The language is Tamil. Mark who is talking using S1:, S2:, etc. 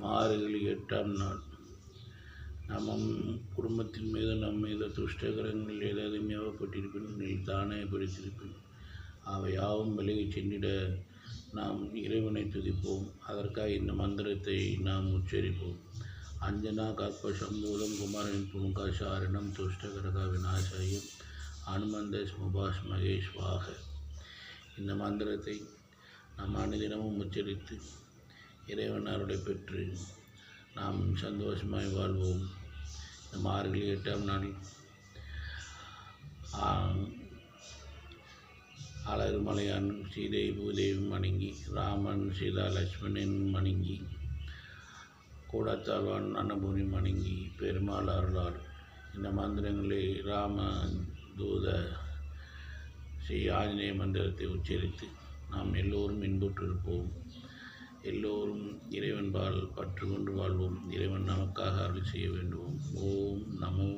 S1: மார்கழி 8ஆம் நாள். நம் குடும்பத்தின் மீது நம் மீது துஷ்டகரங்கள் ஏதாவது மேவப்பட்டிருப்பின் நீ தானே பிடித்திருப்பின் அவை யாவும் விலகிச் சென்றிட நாம் இறைவனை துதிப்போம். அதற்காக இந்த மந்திரத்தை நாம் உச்சரிப்போம். அஞ்சனா கற்ப சம்பூதம் குமாரன் புங்காசாரணம் துஷ்டகரக விநாசாயம் அனுமந்த ஸ்முபாஷ் மகேஷ்வாக. இந்த மந்திரத்தை நாம் அனுதினமும் உச்சரித்து இறைவன் அருளை பெற்று நாம் சந்தோஷமாய் வாழ்வோம். இந்த மார்கழி 8ஆம் நாளில் அழகுமலையான் சீதை பூதேவி வணங்கி, ராமன் சீதா லட்சுமணன் வணங்கி, கூடத்தாழ்வான் அன்னபூமி வணங்கி, பெருமாள் அருளால் இந்த மந்திரங்களை ராம தூத ஸ்ரீ ஆஞ்சநேய மந்திரத்தை உச்சரித்து நாம் எல்லோரும் இன்புற்றிருப்போம். எல்லோரும் இறைவன்பால் பற்று கொண்டு வாழ்வோம். இறைவன் நமக்காக அருள் செய்ய வேண்டும். ஓம் நமோ